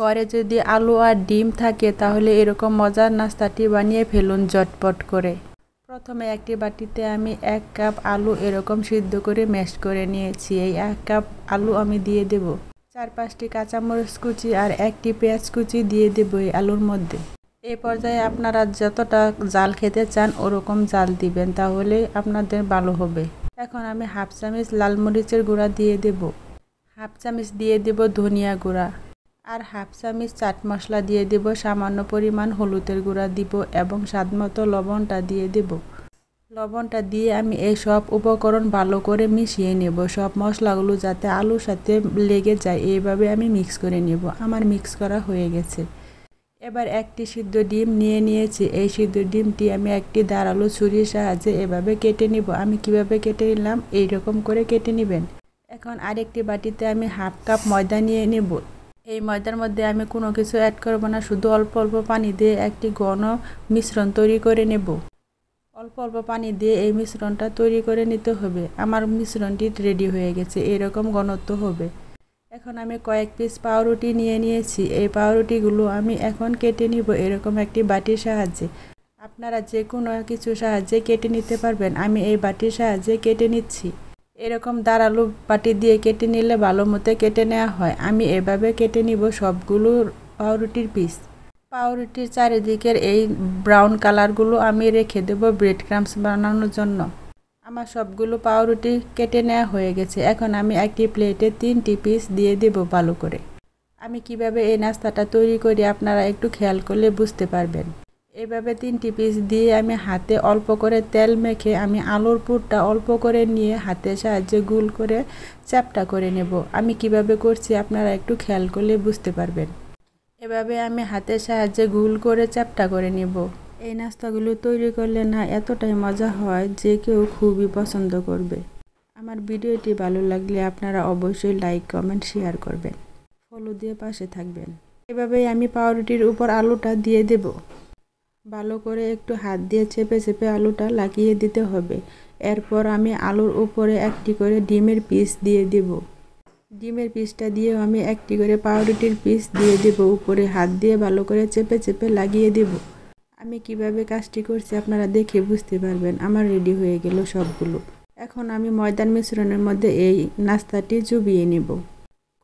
ঘরে যদি আলু আর ডিম থাকে তাহলে এরকম মজার নাস্তাটি বানিয়ে ফেলুন ঝটপট করে। প্রথমে একটি বাটিতে আমি 1 কাপ আলু এরকম সিদ্ধ করে ম্যাশ করে নিয়েছি। এই 1 কাপ আলু আমি দিয়ে দেব। 4-5টি কাঁচামরিচ কুচি আর 1টি পেঁয়াজ কুচি দিয়ে দেব এই আলুর মধ্যে। এই পর্যায়ে আপনারা যতটা জাল খেতে চান ওরকম জাল দিবেন, তাহলে আপনাদের ভালো হবে। এখন আমি 1/2 চামচ লাল মরিচের গুঁড়া দিয়ে দেব, 1/2 চামচ দিয়ে দেব ধনিয়া গুঁড়া আর 1/2 চামচ চাট মশলা দিয়ে দেব, সামান্য পরিমাণ হলুদের গুঁড়া দিব এবং স্বাদমতো লবণটা দিয়ে দেব। লবণটা দিয়ে আমি এই সব উপকরণ ভালো করে মিশিয়ে নেব। সব মশলাগুলো যাতে আলুর সাথে লেগে যায় এইভাবে আমি মিক্স করে নেব। আমার মিক্স করা হয়ে গেছে। এবার একটি সিদ্ধ ডিম নিয়ে নিয়েছি। এই সিদ্ধ ডিমটি আমি একটি ধারালো ছুরির সাহায্যে এভাবে কেটে নিব। আমি কিভাবে কেটে নিলাম এইরকম করে কেটে নেবেন। এখন আরেকটি বাটিতে আমি 1/2 কাপ ময়দা নিয়ে নেব। এই ময়দার মধ্যে আমি কোনো কিছু অ্যাড করব না, শুধু অল্প অল্প পানি দিয়ে একটি ঘন মিশ্রণ তৈরি করে নেব। অল্প অল্প পানি দিয়ে এই মিশ্রণটা তৈরি করে নিতে হবে। আমার মিশ্রণটি রেডি হয়ে গেছে, এরকম ঘনত্ব হবে। এখন আমি কয়েক পিস পাউরুটি নিয়ে নিয়েছি। এই পাউরুটিগুলো আমি এখন কেটে নিব এরকম একটি বাটির সাহায্যে। আপনারা যে কোনো কিছু সাহায্যে কেটে নিতে পারবেন। আমি এই বাটির সাহায্যে কেটে নিচ্ছি। এরকম ধারালো বাটি দিয়ে কেটে নিলে ভালো মতো কেটে নেওয়া হয়। আমি এভাবে কেটে নিব সবগুলো পাউরুটির পিস। পাউরুটির চারিদিকের এই ব্রাউন কালারগুলো আমি রেখে দেব ব্রেড ক্রাম্বস বানানোর জন্য। আমার সবগুলো পাউরুটি কেটে নেওয়া হয়ে গেছে। এখন আমি একটি প্লেটে 3টি পিস দিয়ে দেব ভালো করে। আমি কিভাবে এই নাস্তাটা তৈরি করি আপনারা একটু খেয়াল করলে বুঝতে পারবেন। এভাবে 3টি পিস দিয়ে আমি হাতে অল্প করে তেল মেখে আমি আলুর পুরটা অল্প করে নিয়ে হাতের সাহায্যে গোল করে চ্যাপ্টা করে নেব। আমি কিভাবে করছি আপনারা একটু খেয়াল করলে বুঝতে পারবেন। এভাবে আমি হাতের সাহায্যে গোল করে চ্যাপ্টা করে নেব। এই নাস্তাগুলো তৈরি করলে না এতটাই মজা হয় যে কেউ খুবই পছন্দ করবে। আমার ভিডিওটি ভালো লাগলে আপনারা অবশ্যই লাইক, কমেন্ট, শেয়ার করবেন। ফলো দিয়ে পাশে থাকবেন। এভাবেই আমি পাউরুটির উপর আলুটা দিয়ে দেব। ভালো করে একটু হাত দিয়ে চেপে চেপে আলুটা লাগিয়ে দিতে হবে। এরপর আমি আলুর উপরে একটি করে ডিমের পিস দিয়ে দেব। ডিমের পিসটা দিয়েও আমি একটি করে পাউরুটির পিস দিয়ে দেব। উপরে হাত দিয়ে ভালো করে চেপে চেপে লাগিয়ে দেব। আমি কিভাবে কাজটি করছি আপনারা দেখে বুঝতে পারবেন। আমার রেডি হয়ে গেল সবগুলো। এখন আমি ময়দার মিশ্রণের মধ্যে এই নাস্তাটি চুবিয়ে নেব।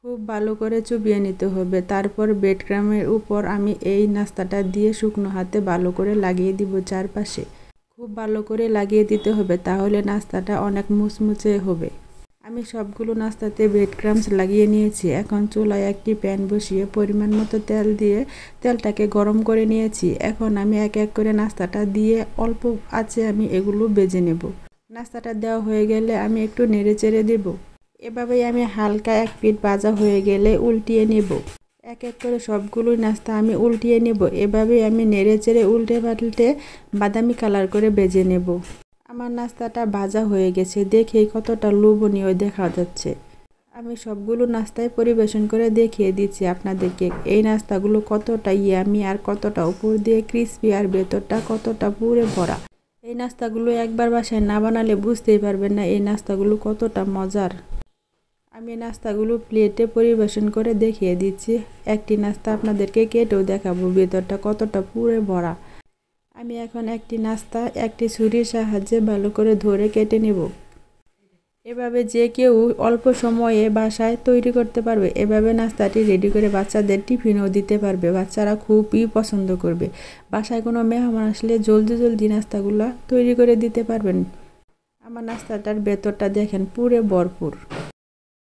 খুব ভালো করে চুবিয়ে নিতে হবে। তারপর ব্রেড ক্রাম্বের উপর আমি এই নাস্তাটা দিয়ে শুকনো হাতে ভালো করে লাগিয়ে দিব চারপাশে। খুব ভালো করে লাগিয়ে দিতে হবে, তাহলে নাস্তাটা অনেক মুচমুচে হবে। আমি সবগুলো নাস্তাতে ব্রেড ক্রাম্বস লাগিয়ে নিয়েছি। এখন চুলায় একটি প্যান বসিয়ে পরিমাণ মতো তেল দিয়ে তেলটাকে গরম করে নিয়েছি। এখন আমি এক এক করে নাস্তাটা দিয়ে অল্প আঁচে আমি এগুলো ভেজে নেব। নাস্তাটা দেওয়া হয়ে গেলে আমি একটু নেড়ে চেড়ে দেব। এভাবেই আমি হালকা এক পিঠ ভাজা হয়ে গেলে উল্টিয়ে নেব। এক এক করে সবগুলোই নাস্তা আমি উল্টিয়ে নেব। এভাবেই আমি নেড়ে চেড়ে উল্টে পাল্টে বাদামি কালার করে ভেজে নেব। আমার নাস্তাটা ভাজা হয়ে গেছে, দেখেই কতটা লোভনীয় দেখা যাচ্ছে। আমি সবগুলো নাস্তায় পরিবেশন করে দেখিয়ে দিচ্ছি আপনাদেরকে এই নাস্তাগুলো কতটা ইয়ামি আর কতটা উপর দিয়ে ক্রিস্পি আর ভেতরটা কতটা পুরে ভরা। এই নাস্তাগুলো একবার বাসায় না বানালে বুঝতেই পারবেন না এই নাস্তাগুলো কতটা মজার। আমি নাস্তাগুলো প্লেটে পরিবেশন করে দেখিয়ে দিচ্ছি। একটি নাস্তা আপনাদেরকে কেটেও দেখাবো ভেতরটা কতটা পুরে ভরা। আমি এখন একটি নাস্তা একটি ছুরির সাহায্যে ভালো করে ধরে কেটে নেব। এভাবে যে কেউ অল্প সময়ে বাসায় তৈরি করতে পারবে। এভাবে নাস্তাটি রেডি করে বাচ্চাদের টিফিনও দিতে পারবে। বাচ্চারা খুবই পছন্দ করবে। বাসায় কোনো মেহমান আসলে জলদি জলদি নাস্তাগুলো তৈরি করে দিতে পারবেন। আমার নাস্তাটার ভেতরটা দেখেন পুরে ভরপুর।